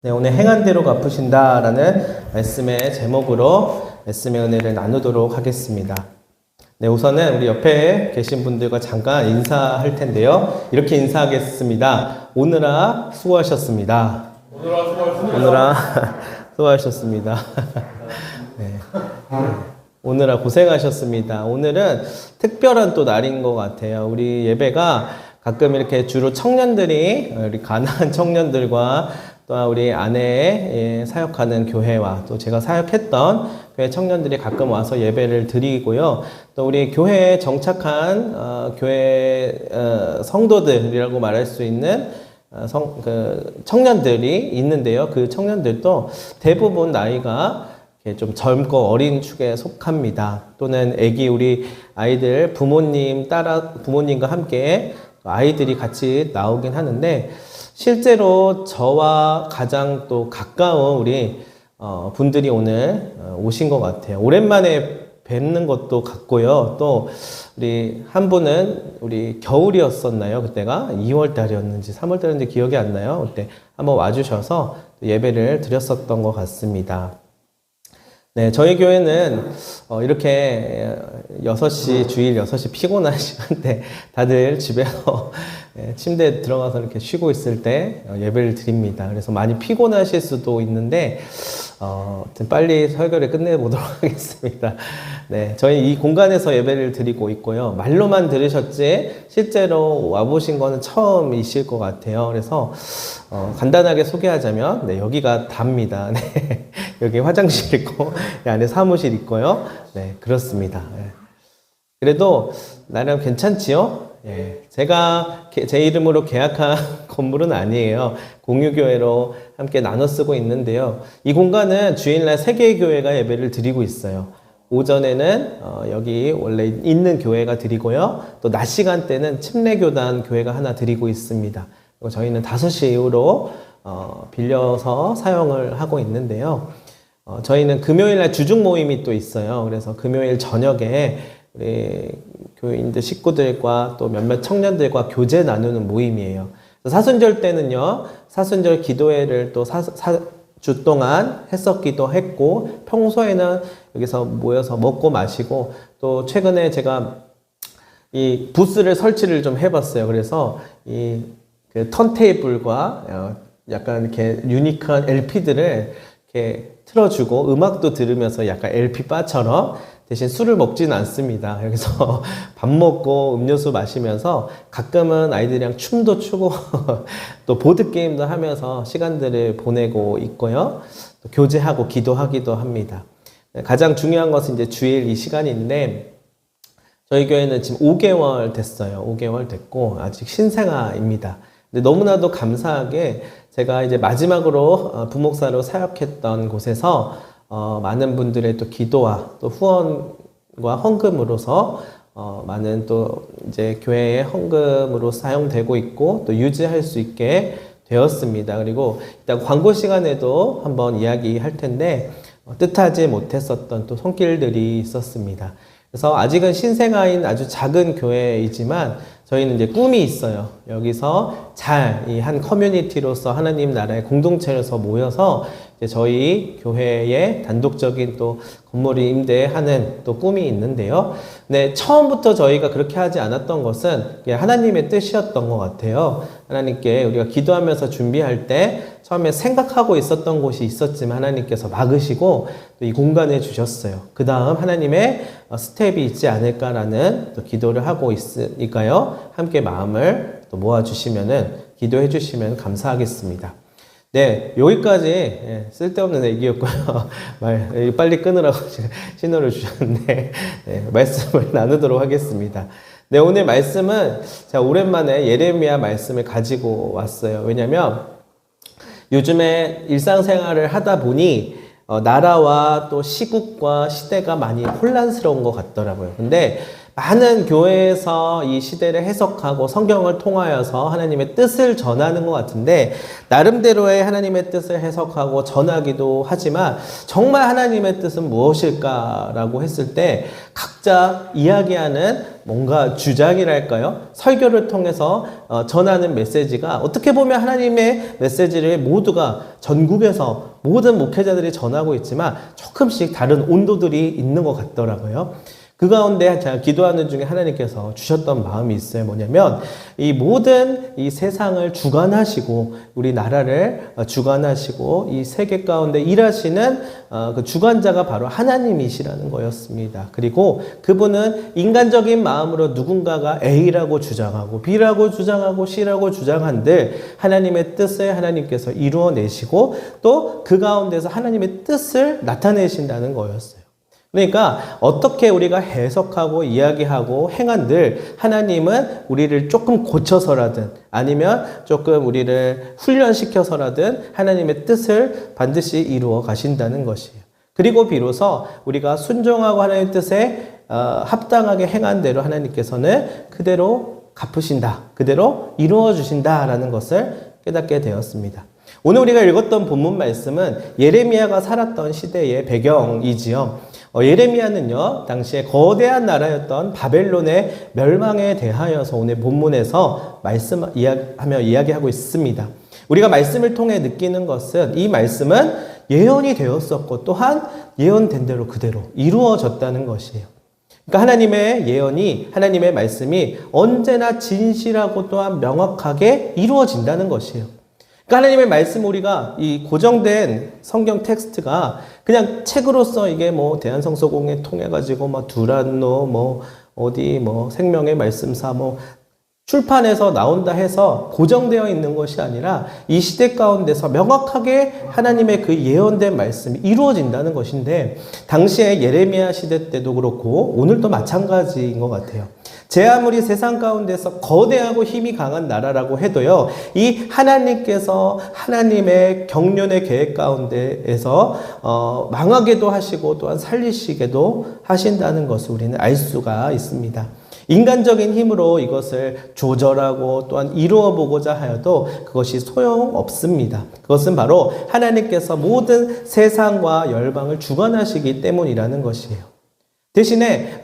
네, 오늘 행한 대로 갚으신다라는 말씀의 제목으로 말씀의 은혜를 나누도록 하겠습니다. 네, 우선은 우리 옆에 계신 분들과 잠깐 인사할 텐데요. 이렇게 인사하겠습니다. 오늘아 수고하셨습니다. 오늘아 수고하셨습니다. 네. 오늘아 고생하셨습니다. 오늘은 특별한 또 날인 것 같아요. 우리 예배가 가끔 이렇게 주로 청년들이, 우리 가난한 청년들과 또 우리 안에 사역하는 교회와 또 제가 사역했던 교회 청년들이 가끔 와서 예배를 드리고요. 또 우리 교회에 정착한 교회 성도들이라고 말할 수 있는 청년들이 있는데요. 그 청년들도 대부분 나이가 좀 젊고 어린 축에 속합니다. 또는 우리 아이들 부모님과 함께 아이들이 같이 나오긴 하는데, 실제로 저와 가장 또 가까운 우리 분들이 오늘 오신 것 같아요. 오랜만에 뵙는 것도 같고요. 또 우리 한 분은 우리 겨울이었었나요? 그때가 2월 달이었는지 3월 달이었는지 기억이 안 나요. 그때 한번 와주셔서 예배를 드렸었던 것 같습니다. 네, 저희 교회는 이렇게 6시, 주일 6시 피곤한 시간대 다들 집에서 침대에 들어가서 이렇게 쉬고 있을 때 예배를 드립니다. 그래서 많이 피곤하실 수도 있는데 빨리 설교를 끝내보도록 하겠습니다. 네, 저희 이 공간에서 예배를 드리고 있고요. 말로만 들으셨지 실제로 와보신 거는 처음이실 것 같아요. 그래서 간단하게 소개하자면, 네, 여기가 답니다. 네, 여기 화장실 있고 안에 사무실 있고요. 네, 그렇습니다. 네. 그래도 나름 괜찮지요? 예, 제가 제 이름으로 계약한 건물은 아니에요. 공유교회로 함께 나눠 쓰고 있는데요. 이 공간은 주일날 3개의 교회가 예배를 드리고 있어요. 오전에는 여기 원래 있는 교회가 드리고요. 또 낮 시간대는 침례교단 교회가 하나 드리고 있습니다. 그리고 저희는 5시 이후로 빌려서 사용을 하고 있는데요. 저희는 금요일날 주중 모임이 또 있어요. 그래서 금요일 저녁에 우리 교인들 식구들과 또 몇몇 청년들과 교제 나누는 모임이에요. 사순절 때는요, 사순절 기도회를 또 4주 동안 했었기도 했고, 평소에는 여기서 모여서 먹고 마시고, 또 최근에 제가 이 부스를 설치를 좀 해봤어요. 그래서 그 턴테이블과 약간 이렇게 유니크한 LP들을 이렇게 틀어주고 음악도 들으면서 약간 LP바처럼, 대신 술을 먹지는 않습니다. 여기서 밥 먹고 음료수 마시면서 가끔은 아이들이랑 춤도 추고 또 보드게임도 하면서 시간들을 보내고 있고요. 또 교제하고 기도하기도 합니다. 가장 중요한 것은 이제 주일 이 시간인데, 저희 교회는 지금 5개월 됐어요. 5개월 됐고 아직 신생아입니다. 근데 너무나도 감사하게 제가 이제 마지막으로 부목사로 사역했던 곳에서 많은 분들의 또 기도와 또 후원과 헌금으로서 많은 또 이제 교회의 헌금으로 사용되고 있고 또 유지할 수 있게 되었습니다. 그리고 일단 광고 시간에도 한번 이야기할 텐데, 뜻하지 못했었던 또 손길들이 있었습니다. 그래서 아직은 신생아인 아주 작은 교회이지만 저희는 이제 꿈이 있어요. 여기서 잘 이 한 커뮤니티로서 하나님 나라의 공동체로서 모여서 이제 저희 교회의 단독적인 또 건물을 임대하는 또 꿈이 있는데요. 네, 처음부터 저희가 그렇게 하지 않았던 것은 하나님의 뜻이었던 것 같아요. 하나님께 우리가 기도하면서 준비할 때 처음에 생각하고 있었던 곳이 있었지만 하나님께서 막으시고 또 이 공간을 주셨어요. 그 다음 하나님의 스텝이 있지 않을까라는 또 기도를 하고 있으니까요. 함께 마음을 또 모아주시면은 기도해 주시면 감사하겠습니다. 네, 여기까지 쓸데없는 얘기였고요. 빨리 끊으라고 신호를 주셨는데, 네, 말씀을 나누도록 하겠습니다. 네, 오늘 말씀은 제가 오랜만에 예레미야 말씀을 가지고 왔어요. 왜냐면 요즘에 일상생활을 하다 보니 나라와 또 시국과 시대가 많이 혼란스러운 것 같더라고요. 근데 많은 교회에서 이 시대를 해석하고 성경을 통하여서 하나님의 뜻을 전하는 것 같은데, 나름대로의 하나님의 뜻을 해석하고 전하기도 하지만 정말 하나님의 뜻은 무엇일까라고 했을 때 각자 이야기하는 뭔가 주장이랄까요? 설교를 통해서 전하는 메시지가 어떻게 보면 하나님의 메시지를 모두가 전국에서 모든 목회자들이 전하고 있지만 조금씩 다른 온도들이 있는 것 같더라고요. 그 가운데 제가 기도하는 중에 하나님께서 주셨던 마음이 있어요. 뭐냐면 이 모든 이 세상을 주관하시고 우리 나라를 주관하시고 이 세계 가운데 일하시는 그 주관자가 바로 하나님이시라는 거였습니다. 그리고 그분은 인간적인 마음으로 누군가가 A라고 주장하고 B라고 주장하고 C라고 주장한들 하나님의 뜻을 하나님께서 이루어내시고 또 그 가운데서 하나님의 뜻을 나타내신다는 거였어요. 그러니까 어떻게 우리가 해석하고 이야기하고 행한들 하나님은 우리를 조금 고쳐서라든 아니면 조금 우리를 훈련시켜서라든 하나님의 뜻을 반드시 이루어 가신다는 것이에요. 그리고 비로소 우리가 순종하고 하나님의 뜻에 합당하게 행한 대로 하나님께서는 그대로 갚으신다. 그대로 이루어 주신다라는 것을 깨닫게 되었습니다. 오늘 우리가 읽었던 본문 말씀은 예레미야가 살았던 시대의 배경이지요. 예레미야는요, 당시에 거대한 나라였던 바벨론의 멸망에 대하여서 오늘 본문에서 이야기하고 있습니다. 우리가 말씀을 통해 느끼는 것은 이 말씀은 예언이 되었었고 또한 예언된 대로 그대로 이루어졌다는 것이에요. 그러니까 하나님의 예언이, 하나님의 말씀이 언제나 진실하고 또한 명확하게 이루어진다는 것이에요. 그러니까 하나님의 말씀 우리가 이 고정된 성경 텍스트가 그냥 책으로서 이게 뭐 대한성서공회 통해 가지고 막 두란노 뭐 어디 뭐 생명의 말씀사 뭐 출판해서 나온다 해서 고정되어 있는 것이 아니라 이 시대 가운데서 명확하게 하나님의 그 예언된 말씀이 이루어진다는 것인데 당시에 예레미야 시대 때도 그렇고 오늘도 마찬가지인 것 같아요. 제 아무리 세상 가운데서 거대하고 힘이 강한 나라라고 해도요, 이 하나님께서 하나님의 경륜의 계획 가운데에서 망하게도 하시고 또한 살리시게도 하신다는 것을 우리는 알 수가 있습니다. 인간적인 힘으로 이것을 조절하고 또한 이루어 보고자 하여도 그것이 소용없습니다. 그것은 바로 하나님께서 모든 세상과 열방을 주관하시기 때문이라는 것이에요. 대신에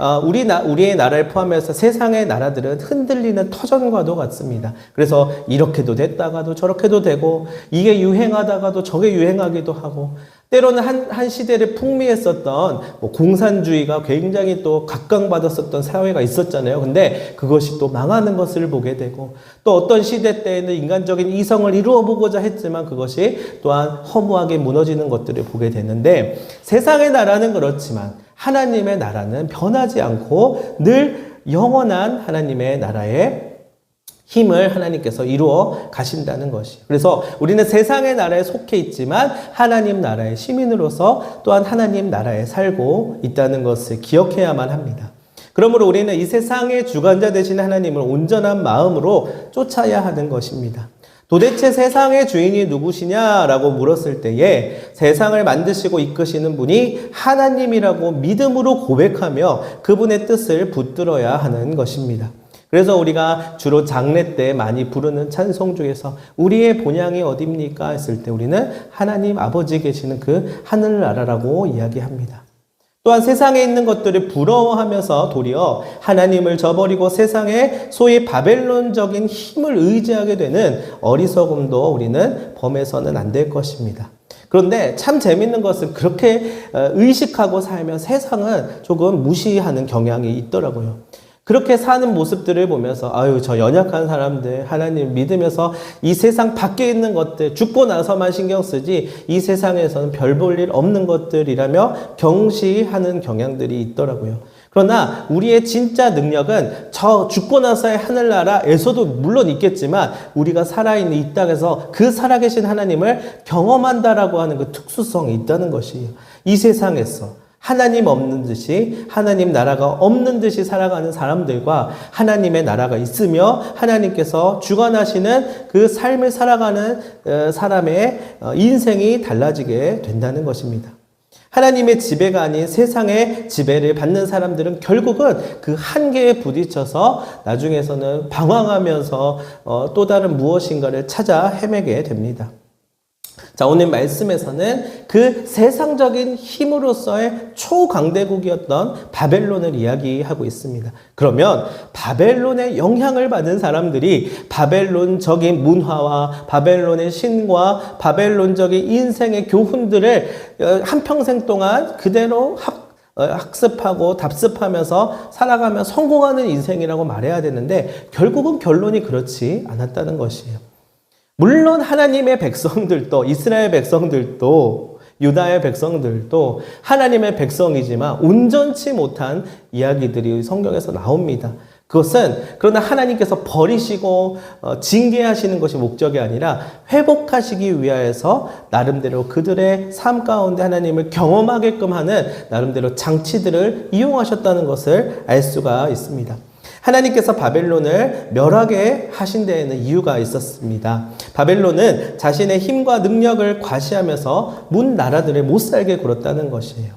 우리의 나라를 포함해서 세상의 나라들은 흔들리는 터전과도 같습니다. 그래서 이렇게도 됐다가도 저렇게도 되고 이게 유행하다가도 저게 유행하기도 하고 때로는 한 시대를 풍미했었던 공산주의가 굉장히 또 각광받았었던 사회가 있었잖아요. 근데 그것이 또 망하는 것을 보게 되고 또 어떤 시대 때에는 인간적인 이성을 이루어 보고자 했지만 그것이 또한 허무하게 무너지는 것들을 보게 되는데 세상의 나라는 그렇지만 하나님의 나라는 변하지 않고 늘 영원한 하나님의 나라의 힘을 하나님께서 이루어 가신다는 것이에요. 그래서 우리는 세상의 나라에 속해 있지만 하나님 나라의 시민으로서 또한 하나님 나라에 살고 있다는 것을 기억해야만 합니다. 그러므로 우리는 이 세상의 주관자 되신 하나님을 온전한 마음으로 쫓아야 하는 것입니다. 도대체 세상의 주인이 누구시냐라고 물었을 때에 세상을 만드시고 이끄시는 분이 하나님이라고 믿음으로 고백하며 그분의 뜻을 붙들어야 하는 것입니다. 그래서 우리가 주로 장례 때 많이 부르는 찬송 중에서 우리의 본향이 어딥니까 했을 때 우리는 하나님 아버지 계시는 그 하늘나라라고 이야기합니다. 또한 세상에 있는 것들을 부러워하면서 도리어 하나님을 저버리고 세상의 소위 바벨론적인 힘을 의지하게 되는 어리석음도 우리는 범해서는 안 될 것입니다. 그런데 참 재밌는 것은 그렇게 의식하고 살면 세상은 조금 무시하는 경향이 있더라고요. 그렇게 사는 모습들을 보면서 아유 저 연약한 사람들 하나님 믿으면서 이 세상 밖에 있는 것들 죽고 나서만 신경 쓰지 이 세상에서는 별 볼 일 없는 것들이라며 경시하는 경향들이 있더라고요. 그러나 우리의 진짜 능력은 저 죽고 나서의 하늘나라에서도 물론 있겠지만 우리가 살아있는 이 땅에서 그 살아계신 하나님을 경험한다라고 하는 그 특수성이 있다는 것이에요. 이 세상에서 하나님 없는 듯이 하나님 나라가 없는 듯이 살아가는 사람들과 하나님의 나라가 있으며 하나님께서 주관하시는 그 삶을 살아가는 사람의 인생이 달라지게 된다는 것입니다. 하나님의 지배가 아닌 세상의 지배를 받는 사람들은 결국은 그 한계에 부딪혀서 나중에서는 방황하면서 또 다른 무엇인가를 찾아 헤매게 됩니다. 자, 오늘 말씀에서는 그 세상적인 힘으로서의 초강대국이었던 바벨론을 이야기하고 있습니다. 그러면 바벨론의 영향을 받은 사람들이 바벨론적인 문화와 바벨론의 신과 바벨론적인 인생의 교훈들을 한평생 동안 그대로 학습하고 답습하면서 살아가며 성공하는 인생이라고 말해야 되는데 결국은 결론이 그렇지 않았다는 것이에요. 물론 하나님의 백성들도, 이스라엘 백성들도, 유다의 백성들도 하나님의 백성이지만 온전치 못한 이야기들이 성경에서 나옵니다. 그것은 그러나 하나님께서 버리시고 징계하시는 것이 목적이 아니라 회복하시기 위하여서 나름대로 그들의 삶 가운데 하나님을 경험하게끔 하는 나름대로 장치들을 이용하셨다는 것을 알 수가 있습니다. 하나님께서 바벨론을 멸하게 하신 데에는 이유가 있었습니다. 바벨론은 자신의 힘과 능력을 과시하면서 문 나라들을 못 살게 굴었다는 것이에요.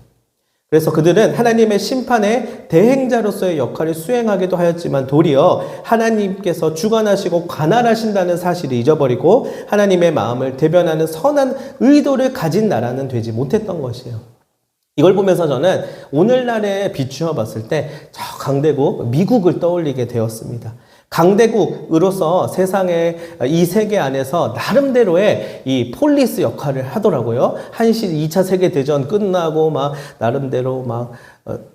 그래서 그들은 하나님의 심판의 대행자로서의 역할을 수행하기도 하였지만 도리어 하나님께서 주관하시고 관할하신다는 사실을 잊어버리고 하나님의 마음을 대변하는 선한 의도를 가진 나라는 되지 못했던 것이에요. 이걸 보면서 저는 오늘날에 비추어 봤을 때 저 강대국 미국을 떠올리게 되었습니다. 강대국으로서 세상의 이 세계 안에서 나름대로의 이 폴리스 역할을 하더라고요. 2차 세계대전 끝나고 막 나름대로 막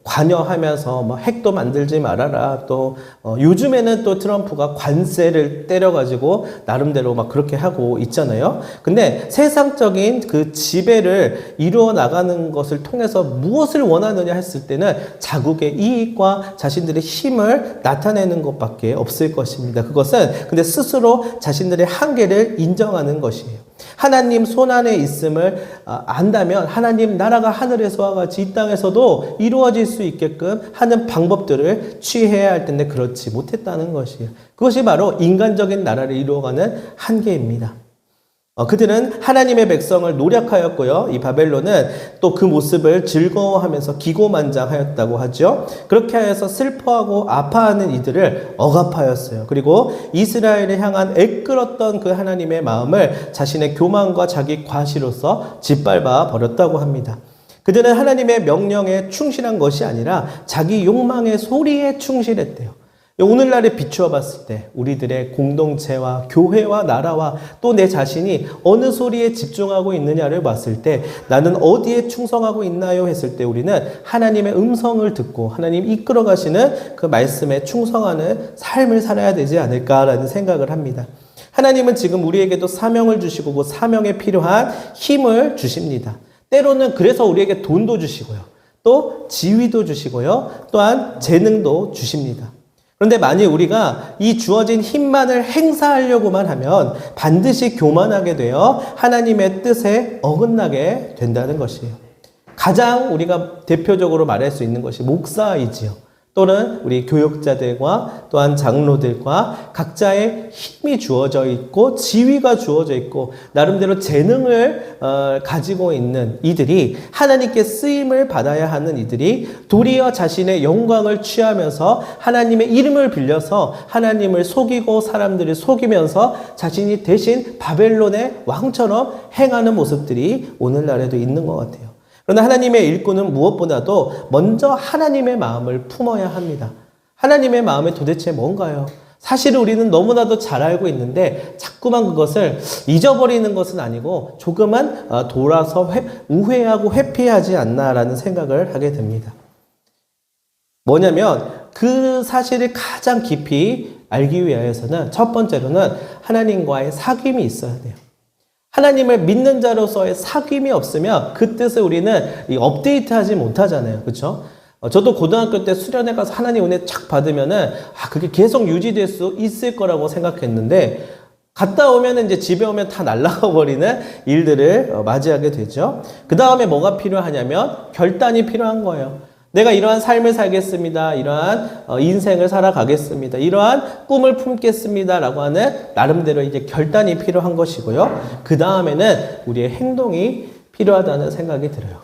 관여하면서 뭐 핵도 만들지 말아라. 또 요즘에는 또 트럼프가 관세를 때려가지고 나름대로 막 그렇게 하고 있잖아요. 근데 세상적인 그 지배를 이루어 나가는 것을 통해서 무엇을 원하느냐 했을 때는 자국의 이익과 자신들의 힘을 나타내는 것밖에 없을 것입니다. 그것은 근데 스스로 자신들의 한계를 인정하는 것이에요. 하나님 손안에 있음을 안다면 하나님 나라가 하늘에서와 같이 이 땅에서도 이루어질 수 있게끔 하는 방법들을 취해야 할 텐데 그렇지 못했다는 것이에요. 그것이 바로 인간적인 나라를 이루어가는 한계입니다. 그들은 하나님의 백성을 노력하였고요. 이 바벨론은 또 그 모습을 즐거워하면서 기고만장하였다고 하죠. 그렇게 하여서 슬퍼하고 아파하는 이들을 억압하였어요. 그리고 이스라엘을 향한 애끓었던 그 하나님의 마음을 자신의 교만과 자기 과시로서 짓밟아 버렸다고 합니다. 그들은 하나님의 명령에 충실한 것이 아니라 자기 욕망의 소리에 충실했대요. 오늘날에 비추어 봤을 때 우리들의 공동체와 교회와 나라와 또 내 자신이 어느 소리에 집중하고 있느냐를 봤을 때 나는 어디에 충성하고 있나요? 했을 때 우리는 하나님의 음성을 듣고 하나님 이끌어 가시는 그 말씀에 충성하는 삶을 살아야 되지 않을까라는 생각을 합니다. 하나님은 지금 우리에게도 사명을 주시고 그 사명에 필요한 힘을 주십니다. 때로는 그래서 우리에게 돈도 주시고요. 또 지위도 주시고요. 또한 재능도 주십니다. 그런데 만일 우리가 이 주어진 힘만을 행사하려고만 하면 반드시 교만하게 되어 하나님의 뜻에 어긋나게 된다는 것이에요. 가장 우리가 대표적으로 말할 수 있는 것이 목사이지요. 또는 우리 교육자들과 또한 장로들과 각자의 힘이 주어져 있고 지위가 주어져 있고 나름대로 재능을 가지고 있는 이들이 하나님께 쓰임을 받아야 하는 이들이 도리어 자신의 영광을 취하면서 하나님의 이름을 빌려서 하나님을 속이고 사람들을 속이면서 자신이 대신 바벨론의 왕처럼 행하는 모습들이 오늘날에도 있는 것 같아요. 그러나 하나님의 일꾼은 무엇보다도 먼저 하나님의 마음을 품어야 합니다. 하나님의 마음이 도대체 뭔가요? 사실 우리는 너무나도 잘 알고 있는데 자꾸만 그것을 잊어버리는 것은 아니고 조금은 돌아서 우회하고 회피하지 않나라는 생각을 하게 됩니다. 뭐냐면 그 사실을 가장 깊이 알기 위해서는 첫 번째로는 하나님과의 사귐이 있어야 돼요. 하나님을 믿는 자로서의 사귐이 없으면 그 뜻을 우리는 업데이트하지 못하잖아요. 그렇죠? 저도 고등학교 때 수련회 가서 하나님 은혜 착 받으면은 그게 계속 유지될 수 있을 거라고 생각했는데 갔다 오면 이제 집에 오면 다 날아가 버리는 일들을 맞이하게 되죠. 그 다음에 뭐가 필요하냐면 결단이 필요한 거예요. 내가 이러한 삶을 살겠습니다. 이러한 인생을 살아가겠습니다. 이러한 꿈을 품겠습니다. 라고 하는 나름대로 이제 결단이 필요한 것이고요. 그 다음에는 우리의 행동이 필요하다는 생각이 들어요.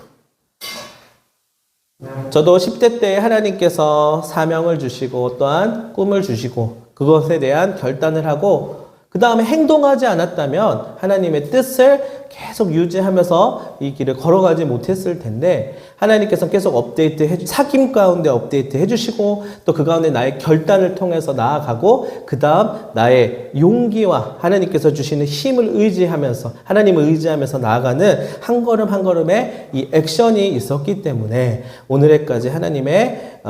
저도 10대 때 하나님께서 사명을 주시고 또한 꿈을 주시고 그것에 대한 결단을 하고 그 다음에 행동하지 않았다면 하나님의 뜻을 계속 유지하면서 이 길을 걸어가지 못했을 텐데 하나님께서 계속 사귐 가운데 업데이트 해주시고 또 그 가운데 나의 결단을 통해서 나아가고 그 다음 나의 용기와 하나님께서 주시는 힘을 의지하면서 하나님을 의지하면서 나아가는 한 걸음 한 걸음의 이 액션이 있었기 때문에 오늘에까지 하나님의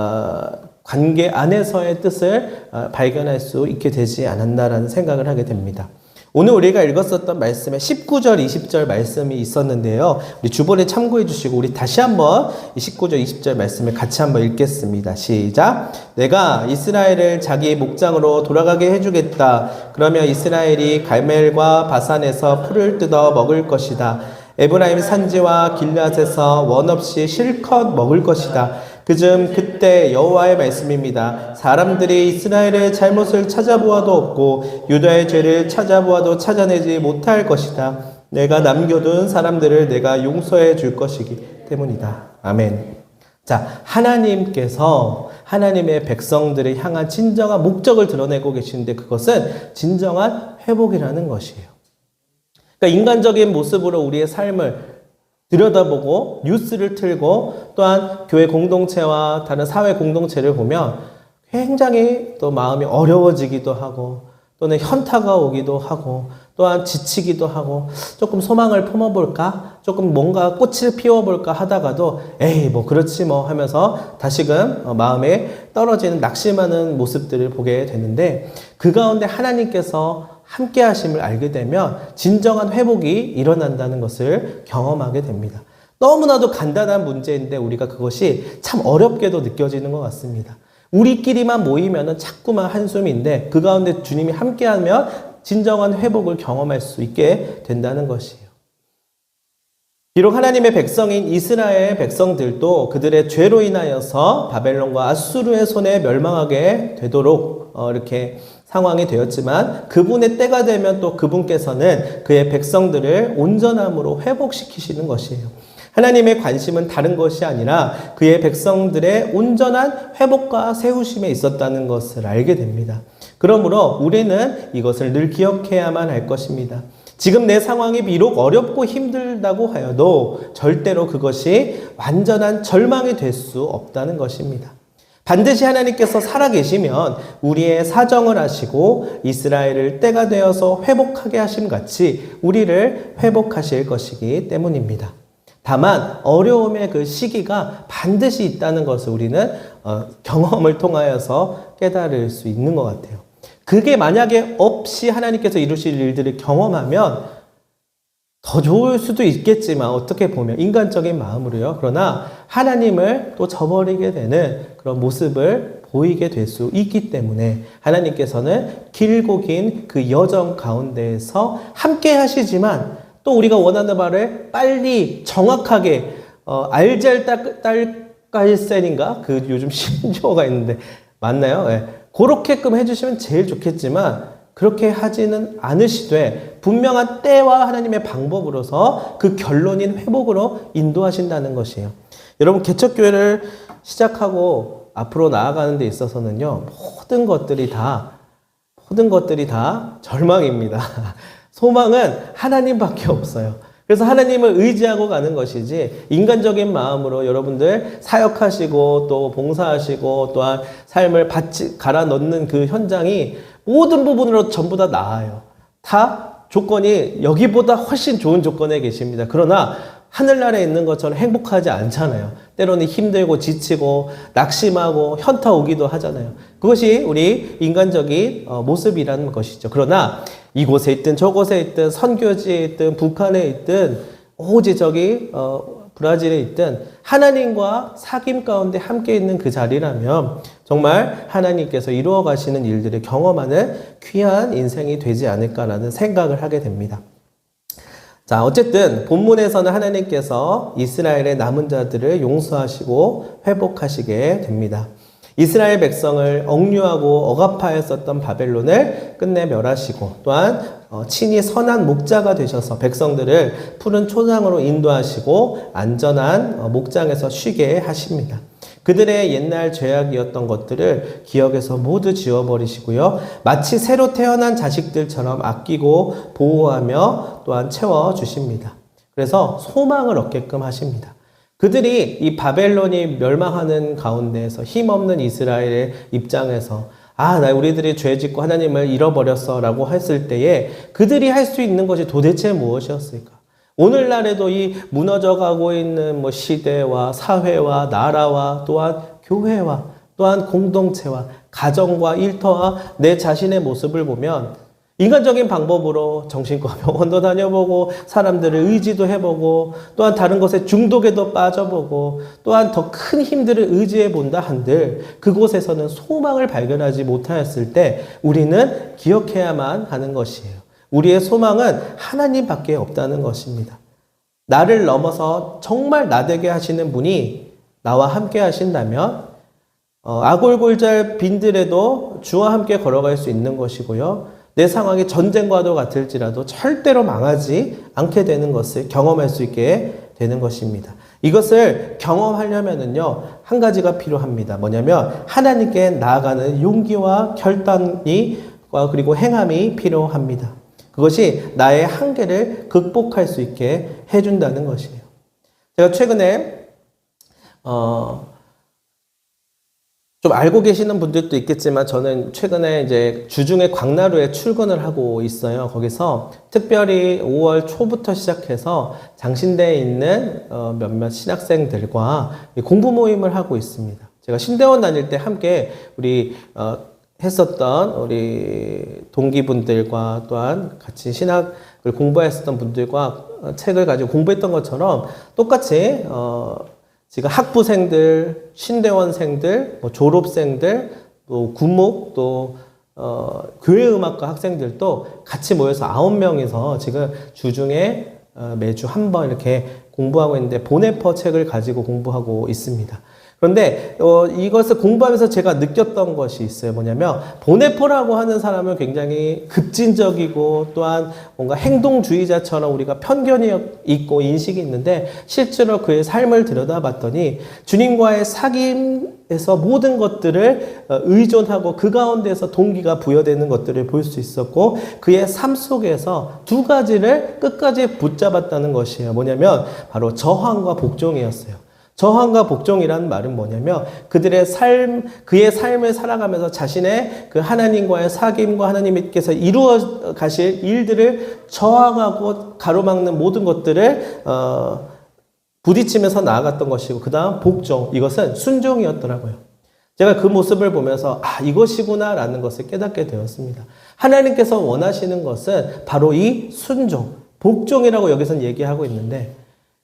관계 안에서의 뜻을 발견할 수 있게 되지 않았나라는 생각을 하게 됩니다. 오늘 우리가 읽었었던 말씀에 19절, 20절 말씀이 있었는데요. 우리 주번에 참고해 주시고 우리 다시 한번 이 19절, 20절 말씀을 같이 한번 읽겠습니다. 시작. 내가 이스라엘을 자기 목장으로 돌아가게 해주겠다. 그러면 이스라엘이 갈멜과 바산에서 풀을 뜯어 먹을 것이다. 에브라임 산지와 길앗에서 원 없이 실컷 먹을 것이다. 그때 여호와의 말씀입니다. 사람들이 이스라엘의 잘못을 찾아보아도 없고 유다의 죄를 찾아보아도 찾아내지 못할 것이다. 내가 남겨둔 사람들을 내가 용서해 줄 것이기 때문이다. 아멘. 자, 하나님께서 하나님의 백성들을 향한 진정한 목적을 드러내고 계시는데 그것은 진정한 회복이라는 것이에요. 그러니까 인간적인 모습으로 우리의 삶을 들여다보고 뉴스를 틀고 또한 교회 공동체와 다른 사회 공동체를 보면 굉장히 또 마음이 어려워지기도 하고 또는 현타가 오기도 하고 또한 지치기도 하고 조금 소망을 품어볼까? 조금 뭔가 꽃을 피워볼까 하다가도 에이 뭐 그렇지 뭐 하면서 다시금 마음에 떨어지는 낙심하는 모습들을 보게 되는데 그 가운데 하나님께서 함께 하심을 알게 되면 진정한 회복이 일어난다는 것을 경험하게 됩니다. 너무나도 간단한 문제인데 우리가 그것이 참 어렵게도 느껴지는 것 같습니다. 우리끼리만 모이면 자꾸만 한숨인데 그 가운데 주님이 함께하면 진정한 회복을 경험할 수 있게 된다는 것이에요. 비록 하나님의 백성인 이스라엘 백성들도 그들의 죄로 인하여서 바벨론과 아수르의 손에 멸망하게 되도록 이렇게 상황이 되었지만 그분의 때가 되면 또 그분께서는 그의 백성들을 온전함으로 회복시키시는 것이에요. 하나님의 관심은 다른 것이 아니라 그의 백성들의 온전한 회복과 세우심에 있었다는 것을 알게 됩니다. 그러므로 우리는 이것을 늘 기억해야만 할 것입니다. 지금 내 상황이 비록 어렵고 힘들다고 하여도 절대로 그것이 완전한 절망이 될 수 없다는 것입니다. 반드시 하나님께서 살아계시면 우리의 사정을 아시고 이스라엘을 때가 되어서 회복하게 하심 같이 우리를 회복하실 것이기 때문입니다. 다만 어려움의 그 시기가 반드시 있다는 것을 우리는 경험을 통하여서 깨달을 수 있는 것 같아요. 그게 만약에 없이 하나님께서 이루실 일들을 경험하면 더 좋을 수도 있겠지만 어떻게 보면 인간적인 마음으로요. 그러나 하나님을 또 저버리게 되는 그런 모습을 보이게 될 수 있기 때문에 하나님께서는 길고 긴 그 여정 가운데에서 함께 하시지만 또 우리가 원하는 바를 빨리 정확하게 알잘딸깔센인가? 그 요즘 신조어가 있는데 맞나요? 네. 그렇게끔 해주시면 제일 좋겠지만 그렇게 하지는 않으시되 분명한 때와 하나님의 방법으로서 그 결론인 회복으로 인도하신다는 것이에요. 여러분 개척교회를 시작하고 앞으로 나아가는 데 있어서는요. 모든 것들이 다 절망입니다. 소망은 하나님밖에 없어요. 그래서 하나님을 의지하고 가는 것이지 인간적인 마음으로 여러분들 사역하시고 또 봉사하시고 또한 삶을 갈아 넣는 그 현장이 모든 부분으로 전부 다 나아요. 다 조건이 여기보다 훨씬 좋은 조건에 계십니다. 그러나 하늘나라에 있는 것처럼 행복하지 않잖아요. 때로는 힘들고 지치고 낙심하고 현타 오기도 하잖아요. 그것이 우리 인간적인 모습이라는 것이죠. 그러나 이곳에 있든 저곳에 있든 선교지에 있든 북한에 있든 오직 저기 브라질에 있든 하나님과 사귐 가운데 함께 있는 그 자리라면 정말 하나님께서 이루어 가시는 일들을 경험하는 귀한 인생이 되지 않을까라는 생각을 하게 됩니다. 자, 어쨌든 본문에서는 하나님께서 이스라엘의 남은 자들을 용서하시고 회복하시게 됩니다. 이스라엘 백성을 억류하고 억압하였었던 바벨론을 끝내 멸하시고 또한 친히 선한 목자가 되셔서 백성들을 푸른 초장으로 인도하시고 안전한 목장에서 쉬게 하십니다. 그들의 옛날 죄악이었던 것들을 기억에서 모두 지워버리시고요. 마치 새로 태어난 자식들처럼 아끼고 보호하며 또한 채워주십니다. 그래서 소망을 얻게끔 하십니다. 그들이 이 바벨론이 멸망하는 가운데에서 힘없는 이스라엘의 입장에서 우리들이 죄 짓고 하나님을 잃어버렸어 라고 했을 때에 그들이 할 수 있는 것이 도대체 무엇이었을까? 오늘날에도 이 무너져가고 있는 시대와 사회와 나라와 또한 교회와 또한 공동체와 가정과 일터와 내 자신의 모습을 보면 인간적인 방법으로 정신과 병원도 다녀보고 사람들을 의지도 해보고 또한 다른 것에 중독에도 빠져보고 또한 더 큰 힘들을 의지해 본다 한들 그곳에서는 소망을 발견하지 못하였을 때 우리는 기억해야만 하는 것이에요. 우리의 소망은 하나님밖에 없다는 것입니다. 나를 넘어서 정말 나되게 하시는 분이 나와 함께 하신다면 아골골잘 빈들에도 주와 함께 걸어갈 수 있는 것이고요. 내 상황이 전쟁과도 같을지라도 절대로 망하지 않게 되는 것을 경험할 수 있게 되는 것입니다. 이것을 경험하려면은요, 한 가지가 필요합니다. 뭐냐면 하나님께 나아가는 용기와 결단이 그리고 행함이 필요합니다. 그것이 나의 한계를 극복할 수 있게 해준다는 것이에요. 제가 최근에 좀 알고 계시는 분들도 있겠지만 저는 최근에 이제 주중에 광나루에 출근을 하고 있어요. 거기서 특별히 5월 초부터 시작해서 장신대에 있는 몇몇 신학생들과 공부 모임을 하고 있습니다. 제가 신대원 다닐 때 함께 우리 했었던 우리 동기분들과 또한 같이 신학을 공부했었던 분들과 책을 가지고 공부했던 것처럼 똑같이 지금 학부생들, 신대원생들, 졸업생들, 또 군목, 또 교회음악과 학생들도 같이 모여서 9명이서 지금 주중에 매주 한 번 이렇게 공부하고 있는데 보네퍼 책을 가지고 공부하고 있습니다. 그런데 이것을 공부하면서 제가 느꼈던 것이 있어요. 뭐냐면 보네퍼라고 하는 사람은 굉장히 급진적이고 또한 뭔가 행동주의자처럼 우리가 편견이 있고 인식이 있는데 실제로 그의 삶을 들여다봤더니 주님과의 사귐에서 모든 것들을 의존하고 그 가운데서 동기가 부여되는 것들을 볼 수 있었고 그의 삶 속에서 두 가지를 끝까지 붙잡았다는 것이에요. 뭐냐면 바로 저항과 복종이었어요. 저항과 복종이라는 말은 뭐냐면 그들의 그의 삶을 살아가면서 자신의 그 하나님과의 사귐과 하나님께서 이루어 가실 일들을 저항하고 가로막는 모든 것들을 부딪히면서 나아갔던 것이고 그 다음 복종, 이것은 순종이었더라고요. 제가 그 모습을 보면서 이것이구나 라는 것을 깨닫게 되었습니다. 하나님께서 원하시는 것은 바로 이 순종, 복종이라고 여기서는 얘기하고 있는데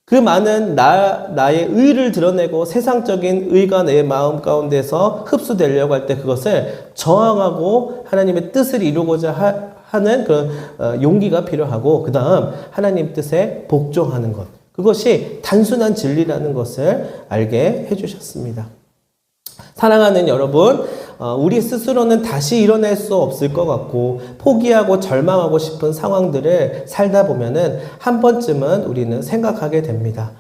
그 많은 나의 의를 드러내고 세상적인 의가 내 마음 가운데서 흡수되려고 할 때 그것을 저항하고 하나님의 뜻을 이루고자 하는 그런 용기가 필요하고 그 다음 하나님 뜻에 복종하는 것. 그것이 단순한 진리라는 것을 알게 해주셨습니다. 사랑하는 여러분, 우리 스스로는 다시 일어날 수 없을 것 같고 포기하고 절망하고 싶은 상황들을 살다 보면은 한 번쯤은 우리는 생각하게 됩니다.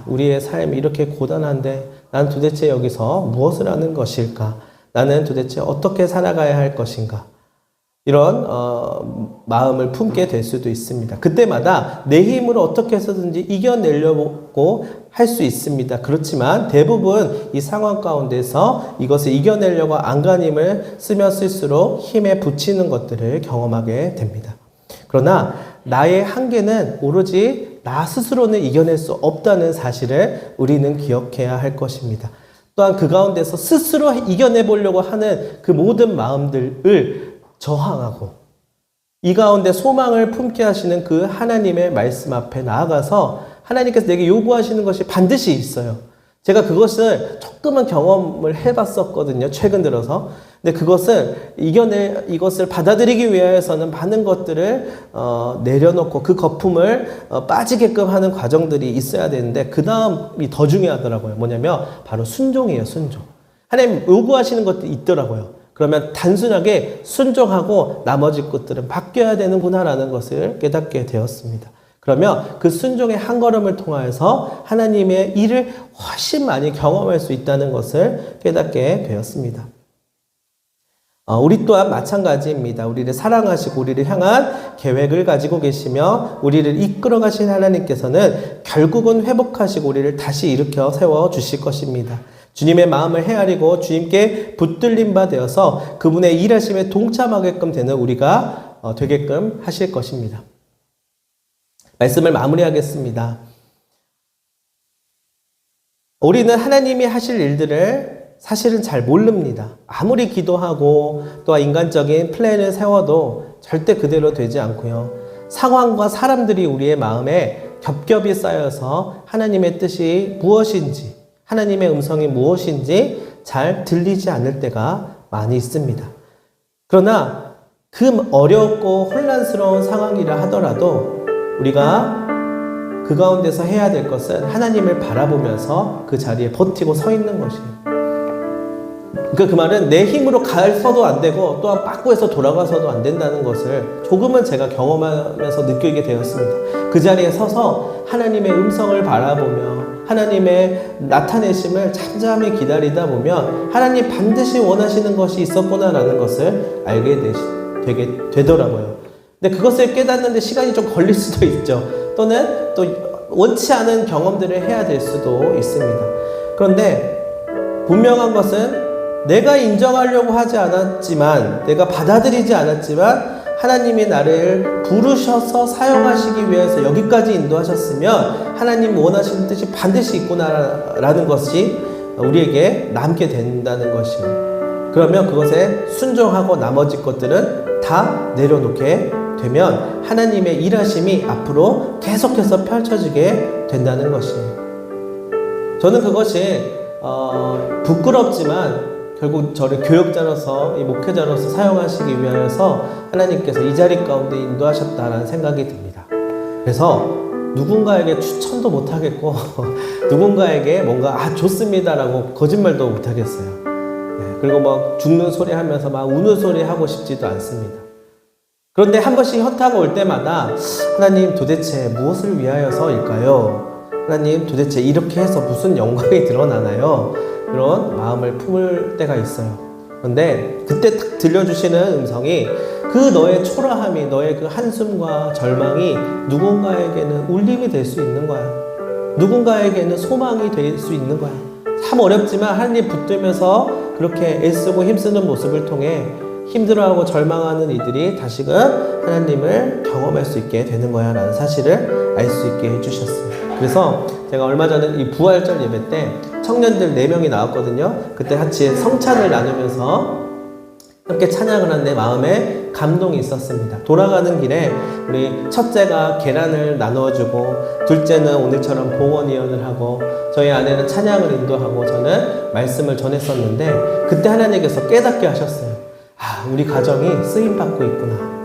우리의 삶이 이렇게 고단한데 난 도대체 여기서 무엇을 하는 것일까? 나는 도대체 어떻게 살아가야 할 것인가? 이런 마음을 품게 될 수도 있습니다. 그때마다 내 힘으로 어떻게 해서든지 이겨내려고 할 수 있습니다. 그렇지만 대부분 이 상황 가운데서 이것을 이겨내려고 안간힘을 쓰면 쓸수록 힘에 부치는 것들을 경험하게 됩니다. 그러나 나의 한계는 오로지 나 스스로는 이겨낼 수 없다는 사실을 우리는 기억해야 할 것입니다. 또한 그 가운데서 스스로 이겨내보려고 하는 그 모든 마음들을 저항하고 이 가운데 소망을 품게 하시는 그 하나님의 말씀 앞에 나아가서 하나님께서 내게 요구하시는 것이 반드시 있어요. 제가 그것을 조금은 경험을 해봤었거든요. 최근 들어서. 근데 이것을 받아들이기 위해서는 많은 것들을 내려놓고 그 거품을 빠지게끔 하는 과정들이 있어야 되는데 그 다음이 더 중요하더라고요. 뭐냐면 바로 순종이에요. 순종. 하나님 요구하시는 것도 있더라고요. 그러면 단순하게 순종하고 나머지 것들은 바뀌어야 되는구나라는 것을 깨닫게 되었습니다. 그러면 그 순종의 한 걸음을 통하여서 하나님의 일을 훨씬 많이 경험할 수 있다는 것을 깨닫게 되었습니다. 우리 또한 마찬가지입니다. 우리를 사랑하시고 우리를 향한 계획을 가지고 계시며 우리를 이끌어 가신 하나님께서는 결국은 회복하시고 우리를 다시 일으켜 세워 주실 것입니다. 주님의 마음을 헤아리고 주님께 붙들린 바 되어서 그분의 일하심에 동참하게끔 되는 우리가 되게끔 하실 것입니다. 말씀을 마무리하겠습니다. 우리는 하나님이 하실 일들을 사실은 잘 모릅니다. 아무리 기도하고 또 인간적인 플랜을 세워도 절대 그대로 되지 않고요. 상황과 사람들이 우리의 마음에 겹겹이 쌓여서 하나님의 뜻이 무엇인지, 하나님의 음성이 무엇인지 잘 들리지 않을 때가 많이 있습니다. 그러나 그 어렵고 혼란스러운 상황이라 하더라도 우리가 그 가운데서 해야 될 것은 하나님을 바라보면서 그 자리에 버티고 서 있는 것이에요. 그 말은 내 힘으로 가서도 안 되고 또한 빠꾸해서 돌아가서도 안 된다는 것을 조금은 제가 경험하면서 느끼게 되었습니다. 그 자리에 서서 하나님의 음성을 바라보며 하나님의 나타내심을 잠잠히 기다리다 보면 하나님 반드시 원하시는 것이 있었구나라는 것을 알게 되더라고요. 근데 그것을 깨닫는데 시간이 좀 걸릴 수도 있죠. 또는 또 원치 않은 경험들을 해야 될 수도 있습니다. 그런데 분명한 것은 내가 인정하려고 하지 않았지만, 내가 받아들이지 않았지만 하나님이 나를 부르셔서 사용하시기 위해서 여기까지 인도하셨으면 하나님 원하시는 뜻이 반드시 있구나라는 것이 우리에게 남게 된다는 것이에요. 그러면 그것에 순종하고 나머지 것들은 다 내려놓게 되면 하나님의 일하심이 앞으로 계속해서 펼쳐지게 된다는 것이에요. 저는 그것이 부끄럽지만 결국 저를 교역자로서, 이 목회자로서 사용하시기 위하여서 하나님께서 이 자리 가운데 인도하셨다라는 생각이 듭니다. 그래서 누군가에게 추천도 못하겠고 누군가에게 뭔가 좋습니다라고 거짓말도 못하겠어요. 그리고 막 죽는 소리 하면서 막 우는 소리 하고 싶지도 않습니다. 그런데 한 번씩 현타가 올 때마다 하나님 도대체 무엇을 위하여서일까요? 하나님 도대체 이렇게 해서 무슨 영광이 드러나나요? 그런 마음을 품을 때가 있어요. 그런데 그때 딱 들려주시는 음성이 그 너의 초라함이, 너의 그 한숨과 절망이 누군가에게는 울림이 될 수 있는 거야. 누군가에게는 소망이 될 수 있는 거야. 참 어렵지만 하나님 붙들면서 그렇게 애쓰고 힘쓰는 모습을 통해 힘들어하고 절망하는 이들이 다시금 하나님을 경험할 수 있게 되는 거야 라는 사실을 알 수 있게 해주셨습니다. 그래서 제가 얼마 전에 이 부활절 예배 때 청년들 4명이 나왔거든요. 그때 같이 성찬을 나누면서 함께 찬양을 한 내 마음에 감동이 있었습니다. 돌아가는 길에 우리 첫째가 계란을 나누어주고, 둘째는 오늘처럼 봉헌위원을 하고, 저희 아내는 찬양을 인도하고, 저는 말씀을 전했었는데 그때 하나님께서 깨닫게 하셨어요. 우리 가정이 쓰임받고 있구나.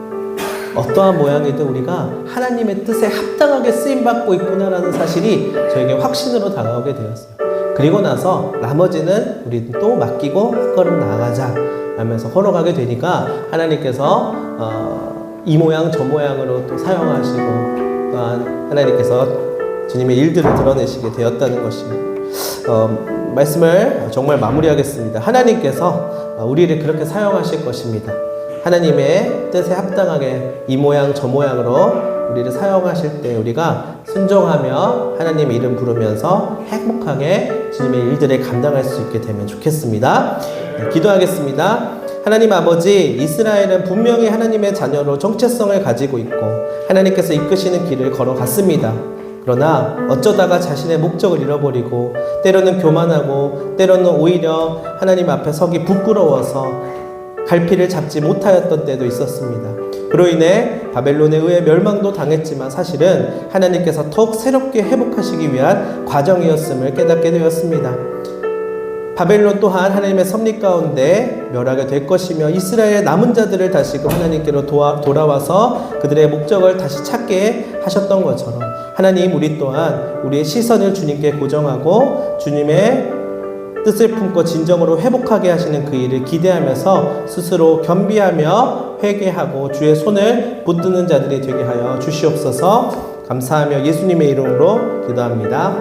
어떠한 모양이든 우리가 하나님의 뜻에 합당하게 쓰임받고 있구나라는 사실이 저에게 확신으로 다가오게 되었어요. 그리고 나서 나머지는 우리는 또 맡기고 한 걸음 나아가자 하면서 걸어가게 되니까 하나님께서 이 모양 저 모양으로 또 사용하시고, 또한 하나님께서 주님의 일들을 드러내시게 되었다는 것입니다. 말씀을 정말 마무리하겠습니다. 하나님께서 우리를 그렇게 사용하실 것입니다. 하나님의 뜻에 합당하게 이 모양 저 모양으로 우리를 사용하실 때 우리가 순종하며 하나님의 이름 부르면서 행복하게 주님의 일들을 감당할 수 있게 되면 좋겠습니다. 기도하겠습니다. 하나님 아버지, 이스라엘은 분명히 하나님의 자녀로 정체성을 가지고 있고 하나님께서 이끄시는 길을 걸어갔습니다. 그러나 어쩌다가 자신의 목적을 잃어버리고 때로는 교만하고 때로는 오히려 하나님 앞에 서기 부끄러워서 갈피를 잡지 못하였던 때도 있었습니다. 그로 인해 바벨론에 의해 멸망도 당했지만 사실은 하나님께서 더욱 새롭게 회복하시기 위한 과정이었음을 깨닫게 되었습니다. 바벨론 또한 하나님의 섭리 가운데 멸하게 될 것이며 이스라엘의 남은 자들을 다시금 하나님께로 돌아와서 그들의 목적을 다시 찾게 하셨던 것처럼 하나님, 우리 또한 우리의 시선을 주님께 고정하고 주님의 뜻을 품고 진정으로 회복하게 하시는 그 일을 기대하면서 스스로 겸비하며 회개하고 주의 손을 붙드는 자들이 되게 하여 주시옵소서. 감사하며 예수님의 이름으로 기도합니다.